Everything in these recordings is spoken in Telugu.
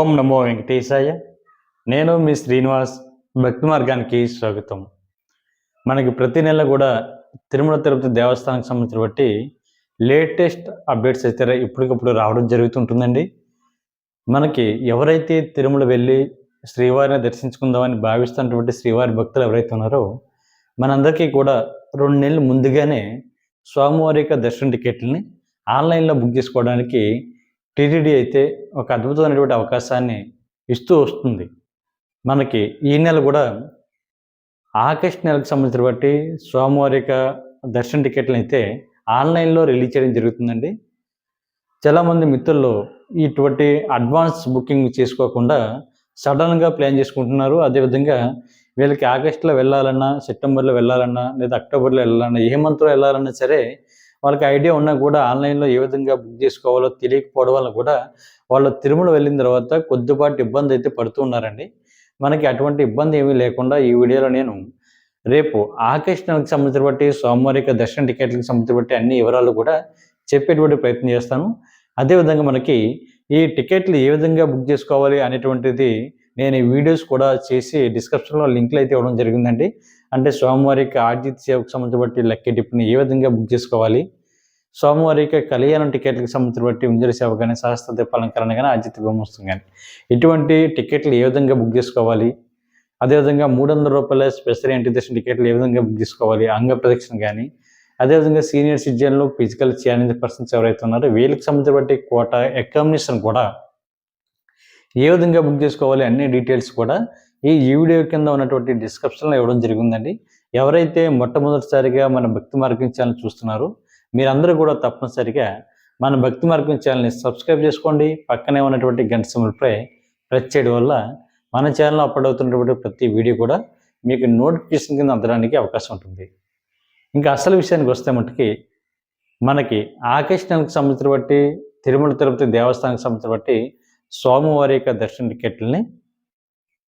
ఓం నమో వెంకటేశాయ. నేను మీ శ్రీనివాస్. భక్తి మార్గానికి స్వాగతం. మనకి ప్రతి నెల కూడా తిరుమల తిరుపతి దేవస్థానానికి సంబంధించిన బట్టి లేటెస్ట్ అప్డేట్స్ అయితే ఇప్పటికప్పుడు రావడం జరుగుతుంటుందండి. మనకి ఎవరైతే తిరుమల వెళ్ళి శ్రీవారిని దర్శించుకుందామని భావిస్తున్నటువంటి శ్రీవారి భక్తులు ఎవరైతే ఉన్నారో మనందరికీ కూడా 2 నెలలు ముందుగానే స్వామివారి యొక్క దర్శన టికెట్లని ఆన్లైన్లో బుక్ చేసుకోవడానికి టీటీడీ అయితే ఒక అద్భుతమైనటువంటి అవకాశాన్ని ఇస్తూ వస్తుంది. మనకి ఈ నెల కూడా ఆగస్టు నెలకు సంబంధించిన బట్టి స్వామివారి యొక్క దర్శన టికెట్లను అయితే ఆన్లైన్లో రిలీజ్ చేయడం జరుగుతుందండి. చాలామంది మిత్రులు ఇటువంటి అడ్వాన్స్ బుకింగ్ చేసుకోకుండా సడన్గా ప్లాన్ చేసుకుంటున్నారు. అదేవిధంగా వీళ్ళకి ఆగస్టులో వెళ్ళాలన్నా, సెప్టెంబర్లో వెళ్ళాలన్నా, లేదా అక్టోబర్లో వెళ్ళాలన్నా, ఏ మంత్లో వెళ్ళాలన్నా సరే వాళ్ళకి ఐడియా ఉన్నా కూడా ఆన్లైన్లో ఏ విధంగా బుక్ చేసుకోవాలో తెలియకపోవడం వల్ల కూడా వాళ్ళు తిరుమల వెళ్ళిన తర్వాత కొద్దిపాటి ఇబ్బంది అయితే పడుతూ ఉన్నారండి. మనకి అటువంటి ఇబ్బంది ఏమీ లేకుండా ఈ వీడియోలో నేను రేపు ఆగస్టు నెలకు సంబంధించిన బట్టి స్వామివారి యొక్క దర్శన టికెట్లకు సంబంధించిన బట్టి అన్ని వివరాలు కూడా చెప్పేటువంటి ప్రయత్నం చేస్తాను. అదేవిధంగా మనకి ఈ టికెట్లు ఏ విధంగా బుక్ చేసుకోవాలి అనేటువంటిది నేను ఈ వీడియోస్ కూడా చేసి డిస్క్రిప్షన్లో లింక్లు అయితే ఇవ్వడం జరిగిందండి. అంటే స్వామివారి యొక్క ఆర్జిత సేవకు సంబంధించి బట్టి లక్కీ డిప్ని ఏ విధంగా బుక్ చేసుకోవాలి, స్వామివారి యొక్క కళ్యాణం టికెట్లకు సంబంధించి బట్టి ఉంజల సేవ కానీ, సహస్ర దీపాలంకరణ కానీ, ఆర్జిత బ్రహ్మోత్సవం కానీ ఇటువంటి టికెట్లు ఏ విధంగా బుక్ చేసుకోవాలి, అదేవిధంగా 300 రూపాయల స్పెషల్ ఎంట్రీ దర్శన టికెట్లు ఏ విధంగా బుక్ చేసుకోవాలి, అంగ ప్రదక్షిణ కానీ, అదేవిధంగా సీనియర్ సిటిజన్లు, ఫిజికల్ ఛాలెంజ్ పర్సన్స్ ఎవరైతే ఉన్నారో వీళ్ళకి సంబంధించిన బట్టి కోటా అకామిడేషన్ కూడా ఏ విధంగా బుక్ చేసుకోవాలి అన్ని డీటెయిల్స్ కూడా ఈ వీడియో కింద ఉన్నటువంటి డిస్క్రిప్షన్లో ఇవ్వడం జరిగిందండి. ఎవరైతే మొట్టమొదటిసారిగా మన భక్తి మార్గం ఛానల్ చూస్తున్నారో మీరందరూ కూడా తప్పనిసరిగా మన భక్తి మార్గం ఛానల్ని సబ్స్క్రైబ్ చేసుకోండి. పక్కనే ఉన్నటువంటి గంట సింబల్పై ప్రెస్ చేయడం వల్ల మన ఛానల్లో అప్లోడ్ అవుతున్నటువంటి ప్రతి వీడియో కూడా మీకు నోటిఫికేషన్ కింద అందడానికి అవకాశం ఉంటుంది. ఇంకా అసలు విషయానికి వస్తే మట్టుకి మనకి ఆగస్టు నెలకు సంబంధించిన బట్టి తిరుమల తిరుపతి దేవస్థానానికి సంబంధించిన బట్టి స్వామివారి యొక్క దర్శన టికెట్లని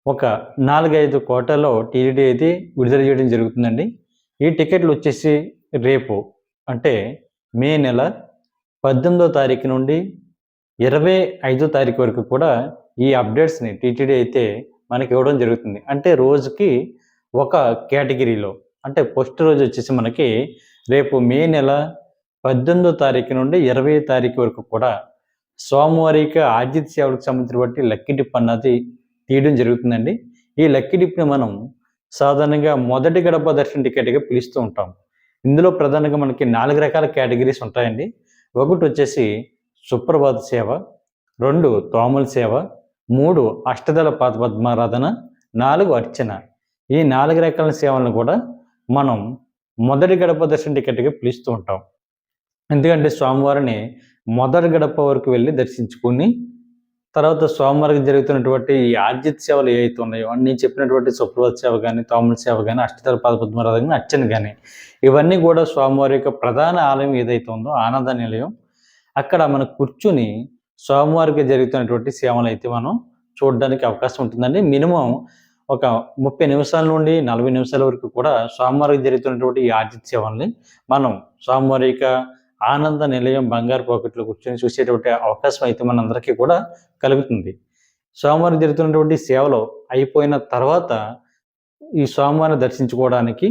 ఒక 4-5 కోటాలో టీటీడీ అయితే విడుదల చేయడం జరుగుతుందండి. ఈ టికెట్లు వచ్చేసి రేపు అంటే మే నెల 18వ తారీఖు నుండి 25వ తారీఖు వరకు కూడా ఈ అప్డేట్స్ని టీటీడీ అయితే మనకి ఇవ్వడం జరుగుతుంది. అంటే రోజుకి ఒక కేటగిరీలో, అంటే ఫస్ట్ రోజు వచ్చేసి మనకి రేపు మే నెల 18వ తారీఖు నుండి 20వ తారీఖు వరకు కూడా స్వామివారి యొక్క ఆర్జిత సేవలకు సంబంధించిన బట్టి లక్కీ డిప్ అన్నది తీయడం జరుగుతుందండి. ఈ లక్కీ డిప్ని మనం సాధారణంగా మొదటి గడప దర్శన టికెట్గా పిలుస్తూ ఉంటాం. ఇందులో ప్రధానంగా మనకి 4 రకాల కేటగిరీస్ ఉంటాయండి. ఒకటి వచ్చేసి సుప్రభాత సేవ, 2 తోమల సేవ, 3 అష్టదళ పద్మారాధన, 4 అర్చన. ఈ 4 రకాల సేవలను కూడా మనం మొదటి గడప దర్శన టికెట్గా పిలుస్తూ ఉంటాం. ఎందుకంటే స్వామివారిని మొదటి గడప వరకు వెళ్ళి దర్శించుకుని తర్వాత స్వామివారికి జరుగుతున్నటువంటి ఈ ఆర్జిత సేవలు ఏవైతే ఉన్నాయో అన్నీ చెప్పినటువంటి సుప్రభాత సేవ కానీ, తోమల సేవ కానీ, అష్టదళ పద్మారాధన కానీ, అర్చన కానీ ఇవన్నీ కూడా స్వామివారి యొక్క ప్రధాన ఆలయం ఏదైతే ఉందో ఆనంద నిలయం అక్కడ మనం కూర్చుని స్వామివారికి జరుగుతున్నటువంటి సేవలు అయితే మనం చూడడానికి అవకాశం ఉంటుందండి. మినిమం ఒక 30 నిమిషాల నుండి 40 నిమిషాల వరకు కూడా స్వామివారికి జరుగుతున్నటువంటి ఈ ఆర్జిత సేవల్ని మనం స్వామివారి యొక్క ఆనంద నిలయం బంగారు పాకెట్లో కూర్చొని చూసేటువంటి అవకాశం అయితే మనందరికీ కూడా కలుగుతుంది. స్వామివారికి జరుగుతున్నటువంటి సేవలు అయిపోయిన తర్వాత ఈ స్వామివారిని దర్శించుకోవడానికి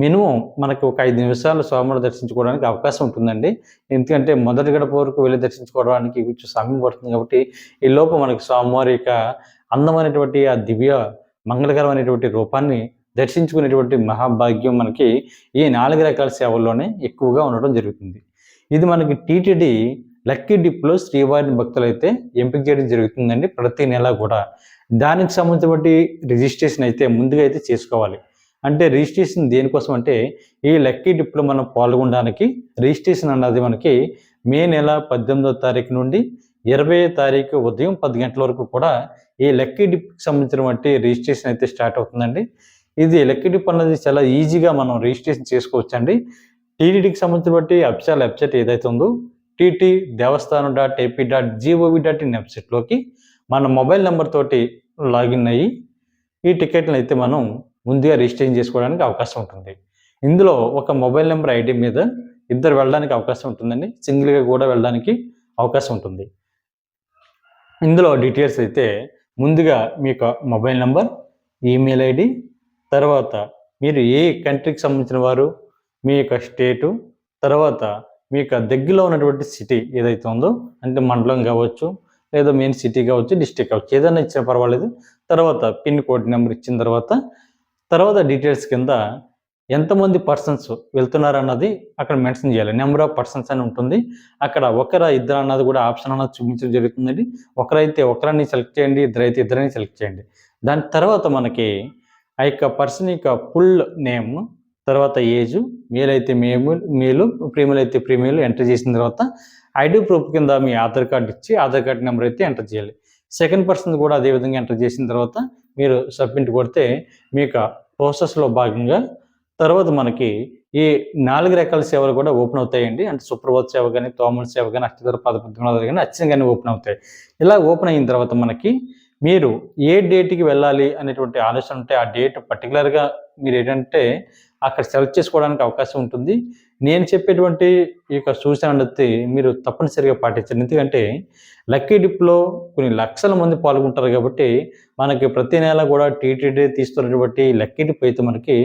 మినిమం మనకి ఒక 5 నిమిషాలు స్వామివారిని దర్శించుకోవడానికి అవకాశం ఉంటుందండి. ఎందుకంటే మొదటి గడప వరకు వెళ్ళి దర్శించుకోవడానికి కొంచెం సమయం పడుతుంది కాబట్టి ఈ లోపు మనకి స్వామివారి యొక్క అందమైనటువంటి ఆ దివ్య మంగళకరమైనటువంటి రూపాన్ని దర్శించుకునేటువంటి మహాభాగ్యం మనకి ఈ 4 రకాల సేవల్లోనే ఎక్కువగా ఉండడం జరుగుతుంది. ఇది మనకి టీటీడీ లక్కీ డిప్లో శ్రీవారి భక్తులు అయితే ఎంపిక చేయడం జరుగుతుందండి ప్రతి నెల కూడా. దానికి సంబంధించి రిజిస్ట్రేషన్ అయితే ముందుగా అయితే చేసుకోవాలి. అంటే రిజిస్ట్రేషన్ దేనికోసం అంటే ఈ లక్కీ డిప్లో మనం పాల్గొనడానికి రిజిస్ట్రేషన్ అన్నది మనకి మే నెల 18వ తారీఖు నుండి 20వ తారీఖు ఉదయం 10 గంటల వరకు కూడా ఈ లక్కీ డిప్కి సంబంధించినటువంటి రిజిస్ట్రేషన్ అయితే స్టార్ట్ అవుతుందండి. ఇది లక్కీ డిప్ అన్నది చాలా ఈజీగా మనం రిజిస్ట్రేషన్ చేసుకోవచ్చు అండి. టీటీడీకి సంబంధించిన బట్టి అఫీషియల్ వెబ్సైట్ ఏదైతే ఉందో tt.దేవస్థానం.ap.gov.in వెబ్సైట్లోకి మన మొబైల్ నెంబర్ తోటి లాగిన్ అయ్యి ఈ టికెట్లను అయితే మనం ముందుగా రిజిస్ట్రేషన్ చేసుకోవడానికి అవకాశం ఉంటుంది. ఇందులో ఒక మొబైల్ నెంబర్ ఐడి మీద ఇద్దరు వెళ్ళడానికి అవకాశం ఉంటుందండి. సింగిల్గా కూడా వెళ్ళడానికి అవకాశం ఉంటుంది. ఇందులో డీటెయిల్స్ అయితే ముందుగా మీ యొక్క మొబైల్ నెంబర్, ఈమెయిల్ ఐడి, తర్వాత మీరు ఏ కంట్రీకి సంబంధించిన వారు, మీ యొక్క స్టేటు, తర్వాత మీ యొక్క దగ్గరలో ఉన్నటువంటి సిటీ ఏదైతే ఉందో, అంటే మండలం కావచ్చు, లేదా మెయిన్ సిటీ కావచ్చు, డిస్ట్రిక్ట్ కావచ్చు, ఏదైనా ఇచ్చినా పర్వాలేదు. తర్వాత పిన్ కోడ్ నెంబర్ ఇచ్చిన తర్వాత డీటెయిల్స్ కింద ఎంతమంది పర్సన్స్ వెళ్తున్నారన్నది అక్కడ మెన్షన్ చేయాలి. నెంబర్ ఆఫ్ పర్సన్స్ అని ఉంటుంది. అక్కడ ఒకరా ఇద్దరు అన్నది కూడా ఆప్షన్ అన్నది చూపించడం జరుగుతుందండి. ఒకరైతే ఒకరిని సెలెక్ట్ చేయండి, ఇద్దరైతే ఇద్దరిని సెలెక్ట్ చేయండి. దాని తర్వాత మనకి ఆ యొక్క పర్సన్ యొక్క ఫుల్ నేమ్, తర్వాత ఏజ్, మేల్ అయితే మేలు, ఫీమేల్ అయితే ఫీమేల్ ఎంటర్ చేసిన తర్వాత ఐడి ప్రూఫ్ కింద మీ ఆధార్ కార్డు ఇచ్చి ఆధార్ కార్డు నెంబర్ అయితే ఎంటర్ చేయాలి. సెకండ్ పర్సన్ కూడా అదే విధంగా ఎంటర్ చేసిన తర్వాత మీరు సబ్మిట్ కొడితే మీకు ప్రాసెస్లో భాగంగా తర్వాత మనకి ఈ 4 రకాల సేవలు కూడా ఓపెన్ అవుతాయండి. అంటే సుప్రభాత్ సేవ కానీ, తోమల సేవ కానీ, అష్టోత్తర పదపద్మనాభాలు కానీ, అర్చన కానీ ఓపెన్ అవుతాయి. ఇలా ఓపెన్ అయిన తర్వాత మనకి మీరు ఏ డేట్‌కి వెళ్ళాలి అనేటువంటి ఆలోచన ఉంటే ఆ డేట్ పర్టిక్యులర్‌గా మీరు ఏంటంటే అక్కడ సెలెక్ట్ చేసుకోవడానికి అవకాశం ఉంటుంది. నేను చెప్పేటువంటి ఈ యొక్క సూచన అనేది మీరు తప్పనిసరిగా పాటించండి. ఎందుకంటే లక్కీ డిప్‌లో కొన్ని లక్షల మంది పాల్గొంటారు కాబట్టి మనకి ప్రతి నెల కూడా టీటీడీ తీస్తున్నటువంటి లక్కీ డిప్ అయితే మనకి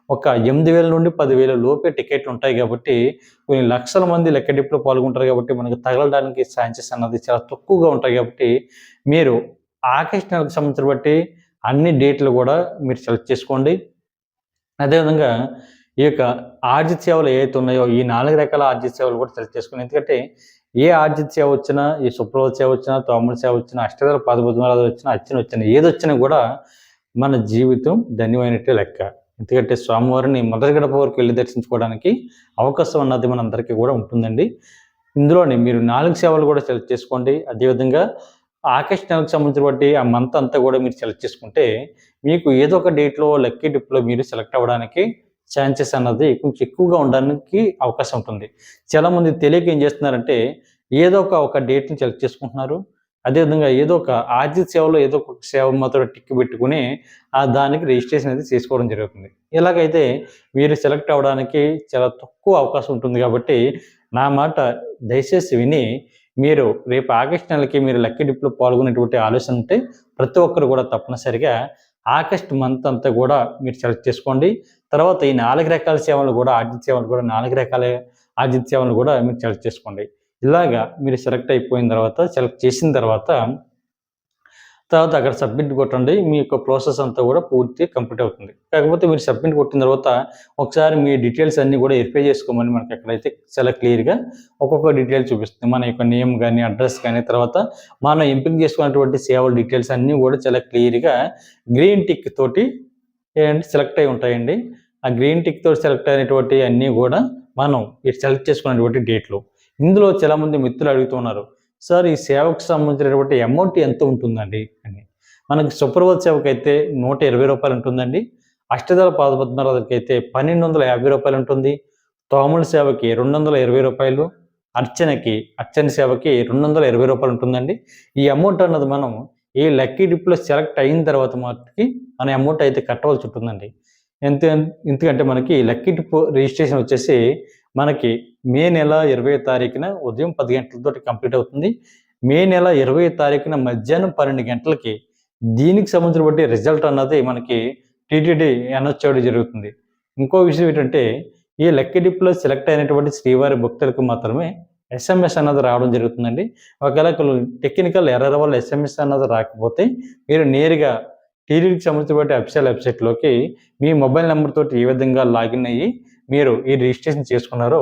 ఒక 8,000 నుండి 10,000 లోపే టికెట్లు ఉంటాయి కాబట్టి కొన్ని లక్షల మంది లక్కీ డిప్‌లో పాల్గొంటారు కాబట్టి మనకు తగలడానికి ఛాన్సెస్ అన్నది చాలా తక్కువగా ఉంటాయి కాబట్టి మీరు ఆగస్టు నెలకు సంబంధించిన బట్టి అన్ని డేట్లు కూడా మీరు సెలెక్ట్ చేసుకోండి. అదేవిధంగా ఈ యొక్క ఆర్జిత సేవలు ఏవైతే ఉన్నాయో ఈ 4 రకాల ఆర్జిత సేవలు కూడా సెలెక్ట్ చేసుకోండి. ఎందుకంటే ఏ ఆర్జిత సేవ వచ్చినా, ఈ సుప్రభాత సేవ వచ్చినా, తోమల సేవ వచ్చినా, అష్టోత్తర పదపద్మనాభాలు వచ్చినా, అర్చన వచ్చినా, ఏదొచ్చినా కూడా మన జీవితం ధన్యమైనట్టే లెక్క. ఎందుకంటే స్వామివారిని మొదటి గడప వరకు వెళ్ళి దర్శించుకోవడానికి అవకాశం అన్నది మనందరికీ కూడా ఉంటుందండి. ఇందులోని మీరు 4 సేవలు కూడా సెలెక్ట్ చేసుకోండి. అదేవిధంగా ఆగస్టు నెలకు సంబంధించిన బట్టి ఆ మంత్ అంతా కూడా మీరు సెలెక్ట్ చేసుకుంటే మీకు ఏదో ఒక డేట్‌లో లక్కీ డిప్‌లో మీరు సెలెక్ట్ అవ్వడానికి ఛాన్సెస్ అన్నది కొంచెం ఎక్కువగా ఉండడానికి అవకాశం ఉంటుంది. చాలామంది తెలియక ఏం చేస్తున్నారంటే ఏదో ఒక డేట్‌ని సెలెక్ట్ చేసుకుంటున్నారు. అదేవిధంగా ఏదో ఒక ఆర్జిత సేవలో ఏదో ఒక సేవ మాత్రం టిక్ పెట్టుకొని దానికి రిజిస్ట్రేషన్ అనేది చేసుకోవడం జరుగుతుంది. ఇలాగైతే మీరు సెలెక్ట్ అవ్వడానికి చాలా తక్కువ అవకాశం ఉంటుంది కాబట్టి నా మాట దయచేసి విని మీరు రేపు ఆగస్టు నెలకి మీరు లక్కీ డిప్‌లో పాల్గొనేటువంటి ఆలోచన ఉంటే ప్రతి ఒక్కరు కూడా తప్పనిసరిగా ఆగస్ట్ మంత్ అంతా కూడా మీరు సెలెక్ట్ చేసుకోండి. తర్వాత ఈ 4 రకాల సేవలు కూడా ఆర్జిత సేవలు కూడా 4 రకాల ఆర్జిత సేవలు కూడా మీరు సెలెక్ట్ చేసుకోండి. ఇలాగా మీరు సెలెక్ట్ అయిపోయిన తర్వాత సెలెక్ట్ చేసిన తర్వాత అక్కడ సబ్మిట్ కొట్టండి. మీ యొక్క ప్రాసెస్ అంతా కూడా పూర్తిగా కంప్లీట్ అవుతుంది. కాకపోతే మీరు సబ్మిట్ కొట్టిన తర్వాత ఒకసారి మీ డీటెయిల్స్ అన్నీ కూడా వెరిఫై చేసుకోమని మనకి అక్కడైతే చాలా క్లియర్‌గా ఒక్కొక్క డీటెయిల్ చూపిస్తుంది. మన యొక్క నేమ్ గాని, అడ్రస్ గాని, తర్వాత మనం ఎంపిక చేసుకున్నటువంటి సేవల డీటెయిల్స్ అన్నీ కూడా చాలా క్లియర్‌గా గ్రీన్ టిక్ తోటి సెలెక్ట్ అయి ఉంటాయండి. ఆ గ్రీన్ టిక్ తోటి సెలెక్ట్ అయినటువంటి అన్నీ కూడా మనం సెలెక్ట్ చేసుకున్నటువంటి డేట్లు. ఇందులో చాలామంది మిత్రులు అడుగుతున్నారు. సార్ ఈ సేవకు సంబంధించినటువంటి అమౌంట్ ఎంత ఉంటుందండి అని. మనకి సుప్రభాత సేవకైతే రూ. 120 ఉంటుందండి. అష్టదళ పాదపద్మనాభాలకైతే రూ. 1,250 ఉంటుంది. తోమల సేవకి రూ. 220, అర్చన సేవకి రూ. 220 ఉంటుందండి. ఈ అమౌంట్ అన్నది మనం ఈ లక్కీ డిప్‌లో సెలెక్ట్ అయిన తర్వాత మట్టుకి మన అమౌంట్ అయితే కట్టవలసి ఉంటుందండి. ఎందుకంటే మనకి లక్కీ డిప్ రిజిస్ట్రేషన్ వచ్చేసి మనకి మే నెల 20వ తారీఖున ఉదయం 10 గంటలతోటి కంప్లీట్ అవుతుంది. మే నెల 20వ తారీఖున మధ్యాహ్నం 12 గంటలకి దీనికి సంబంధించిన బట్టి రిజల్ట్ అన్నది మనకి టీటీడీ అనౌన్స్ చేయడం జరుగుతుంది. ఇంకో విషయం ఏంటంటే ఈ లక్కీ డిప్‌లో సెలెక్ట్ అయినటువంటి శ్రీవారి భక్తులకు మాత్రమే ఎస్ఎంఎస్ అన్నది రావడం జరుగుతుందండి. ఒకవేళ టెక్నికల్ ఎర్రర్ వల్ల ఎస్ఎంఎస్ అన్నది రాకపోతే మీరు నేరుగా టీటీడీకి సంబంధించిన అఫీషియల్ వెబ్‌సైట్‌లోకి మీ మొబైల్ నెంబర్ తోటి ఏ విధంగా లాగిన్ అయ్యి మీరు ఈ రిజిస్ట్రేషన్ చేసుకున్నారో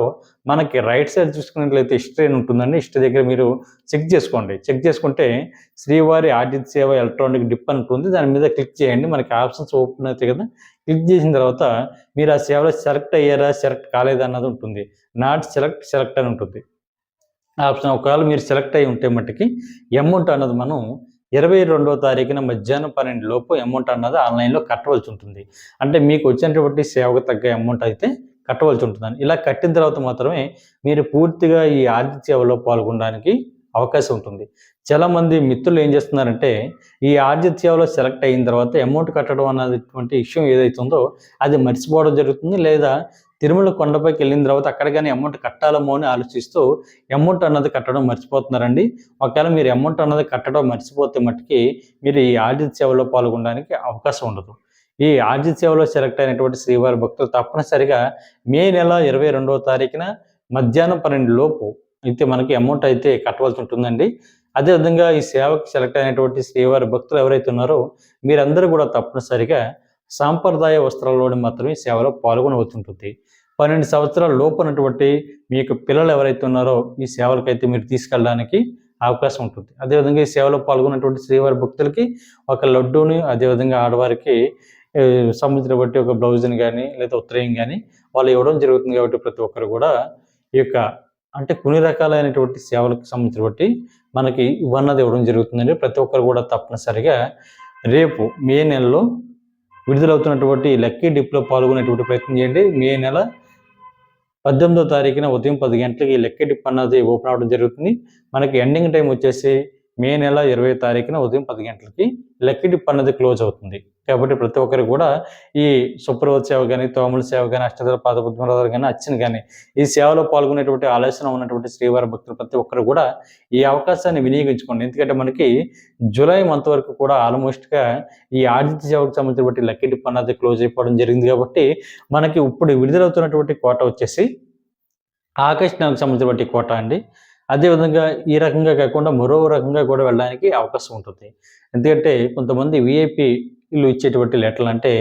మనకి రైట్ సైడ్ చూసుకున్నట్లయితే హిస్టరీ అని ఉంటుందండి. హిస్టరీ దగ్గర మీరు చెక్ చేసుకోండి. చెక్ చేసుకుంటే శ్రీవారి ఆర్జిత సేవ ఎలక్ట్రానిక్ డిప్ అని ఉంటుంది. దాని మీద క్లిక్ చేయండి. మనకి ఆప్షన్స్ ఓపెన్ అవుతాయి కదా! క్లిక్ చేసిన తర్వాత మీరు ఆ సేవలో సెలెక్ట్ అయ్యారా, సెలెక్ట్ కాలేదా అన్నది ఉంటుంది. నాట్ సెలెక్ట్ అని ఉంటుంది ఆప్షన్. ఒకవేళ మీరు సెలెక్ట్ అయ్యి ఉంటే మట్టుకి అమౌంట్ అన్నది మనం 22వ తారీఖున మధ్యాహ్నం 12 లోపు అమౌంట్ అన్నది ఆన్‌లైన్‌లో కట్టవలసి ఉంటుంది. అంటే మీకు వచ్చినటువంటి సేవకు తగ్గ అమౌంట్ అయితే కట్టవలసి ఉంటుందండి. ఇలా కట్టిన తర్వాత మాత్రమే మీరు పూర్తిగా ఈ ఆర్జిత సేవలో పాల్గొనడానికి అవకాశం ఉంటుంది. చాలామంది మిత్రులు ఏం చేస్తున్నారంటే ఈ ఆర్జిత సేవలో సెలెక్ట్ అయిన తర్వాత అమౌంట్ కట్టడం అన్నటువంటి విషయం ఏదైతే ఉందో అది మర్చిపోవడం జరుగుతుంది. లేదా తిరుమల కొండపైకి వెళ్ళిన తర్వాత అక్కడ కానీ అమౌంట్ కట్టాలమో అని ఆలోచిస్తూ అమౌంట్ అన్నది కట్టడం మర్చిపోతున్నారండి. ఒకవేళ మీరు అమౌంట్ అన్నది కట్టడం మర్చిపోతే మట్టుకి మీరు ఈ ఆర్జిత సేవలో పాల్గొనడానికి అవకాశం ఉండదు. ఈ ఆర్జిత సేవలో సెలెక్ట్ అయినటువంటి శ్రీవారి భక్తులు తప్పనిసరిగా మే నెల 22వ తారీఖున మధ్యాహ్నం 12 లోపు అయితే మనకి అమౌంట్ అయితే కట్టవలసి ఉంటుందండి. అదేవిధంగా ఈ సేవకు సెలెక్ట్ అయినటువంటి శ్రీవారి భక్తులు ఎవరైతే ఉన్నారో మీరందరూ కూడా తప్పనిసరిగా సాంప్రదాయ వస్త్రాల్లోని మాత్రమే సేవలో పాల్గొనవలసి ఉంటుంది. 12 సంవత్సరాల లోపు ఉన్నటువంటి మీ యొక్క పిల్లలు ఎవరైతే ఉన్నారో ఈ సేవలకైతే మీరు తీసుకెళ్ళడానికి అవకాశం ఉంటుంది. అదేవిధంగా ఈ సేవలో పాల్గొన్నటువంటి శ్రీవారి భక్తులకి ఒక లడ్డూని, అదేవిధంగా ఆడవారికి సంబంధించిన బట్టి ఒక బ్లౌజ్ని కానీ లేదా ఉత్తరీయం కానీ వాళ్ళు ఇవ్వడం జరుగుతుంది. కాబట్టి ప్రతి ఒక్కరు కూడా ఈ యొక్క అంటే కొన్ని రకాలైనటువంటి సేవలకు సంబంధించిన బట్టి మనకి ఇవన్నది ఇవ్వడం జరుగుతుందండి. ప్రతి ఒక్కరు కూడా తప్పనిసరిగా రేపు మే నెలలో విడుదలవుతున్నటువంటి లక్కీ డిప్లో పాల్గొనేటువంటి ప్రయత్నం చేయండి. మే నెల 18వ తారీఖున ఉదయం 10 గంటలకి ఈ లక్కీ డిప్ అన్నది ఓపెన్ అవ్వడం జరుగుతుంది. మనకి ఎండింగ్ టైం వచ్చేసి మే నెల 20వ తారీఖున ఉదయం 10 గంటలకి లక్కీ డిప్ అన్నది క్లోజ్ అవుతుంది. కాబట్టి ప్రతి ఒక్కరు కూడా ఈ సుప్రభాత సేవ కానీ, తోముల సేవ కానీ, అష్టదళ పాదపద్మరాధాలు కానీ, అర్చన కానీ ఈ సేవలో పాల్గొనేటువంటి ఆలోచన ఉన్నటువంటి శ్రీవారి భక్తులు ప్రతి ఒక్కరు కూడా ఈ అవకాశాన్ని వినియోగించుకోండి. ఎందుకంటే మనకి జూలై మంత్ వరకు కూడా ఆల్మోస్ట్గా ఈ ఆర్జిత సేవకు సంబంధించినటువంటి లక్కీ డిప్ అన్నది క్లోజ్ అయిపోవడం జరిగింది. కాబట్టి మనకి ఇప్పుడు విడుదలవుతున్నటువంటి కోట వచ్చేసి ఆగస్టు నెలకు సంబంధించినటువంటి కోట అండి. అదేవిధంగా ఈ రకంగా కాకుండా మరో రకంగా కూడా వెళ్ళడానికి అవకాశం ఉంటుంది. ఎందుకంటే కొంతమంది విఐపీలు ఇచ్చేటువంటి లెటర్లు అంటే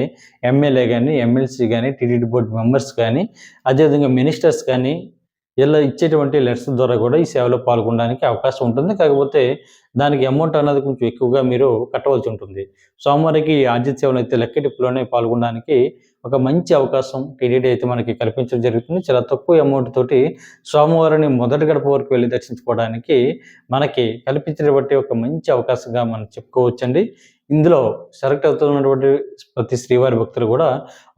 ఎమ్మెల్యే కానీ, ఎమ్మెల్సీ కానీ, టీటీడీ బోర్డు మెంబర్స్ కానీ, అదేవిధంగా మినిస్టర్స్ కానీ ఇలా ఇచ్చేటువంటి లెటర్స్ ద్వారా కూడా ఈ సేవలో పాల్గొనడానికి అవకాశం ఉంటుంది. కాకపోతే దానికి అమౌంట్ అన్నది కొంచెం ఎక్కువగా మీరు కట్టవలసి ఉంటుంది. సోమవారికి ఆర్జిత సేవలు అయితే లక్కీ డిప్లోనే పాల్గొనడానికి ఒక మంచి అవకాశం టీటీడీ అయితే మనకి కల్పించడం జరుగుతుంది. చాలా తక్కువ అమౌంట్ తోటి సోమవారాన్ని మొదటి గడప వరకు వెళ్ళి దర్శించుకోవడానికి మనకి కల్పించినటువంటి ఒక మంచి అవకాశంగా మనం చెప్పుకోవచ్చండి. ఇందులో సెలెక్ట్ అవుతున్నటువంటి ప్రతి శ్రీవారి భక్తులు కూడా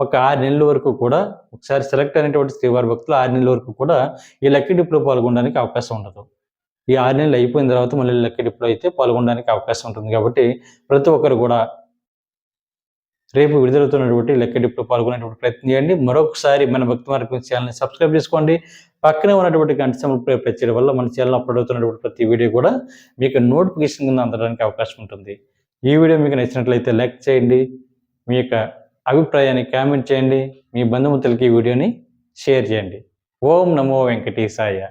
ఒక 6 నెలల వరకు కూడా ఒకసారి సెలెక్ట్ అయినటువంటి శ్రీవారి భక్తులు 6 నెలల వరకు కూడా ఈ లక్కీ డిప్లో పాల్గొనడానికి అవకాశం ఉండదు. ఈ 6 నెలలు అయిపోయిన తర్వాత మళ్ళీ లక్కీ డిప్లో అయితే పాల్గొనడానికి అవకాశం ఉంటుంది. కాబట్టి ప్రతి ఒక్కరు కూడా రేపు విడుదలవుతున్నటువంటి లక్కీ డిప్లో పాల్గొనేటువంటి ప్రయత్నం చేయండి. మరొకసారి మన భక్తి మార్గం ఛానల్ని సబ్స్క్రైబ్ చేసుకోండి. పక్కనే ఉన్నటువంటి గంట సింబల్ ప్రెస్ చేయడం వల్ల మన ఛానల్ అప్లోడ్ అవుతున్నటువంటి ప్రతి వీడియో కూడా మీకు నోటిఫికేషన్ కింద అందడానికి అవకాశం ఉంటుంది. ఈ వీడియో మీకు నచ్చినట్లయితే లైక్ చేయండి. మీ యొక్క అభిప్రాయాన్ని కామెంట్ చేయండి. మీ బంధుమిత్రులకి ఈ వీడియోని షేర్ చేయండి. ఓం నమో వెంకటేశాయ.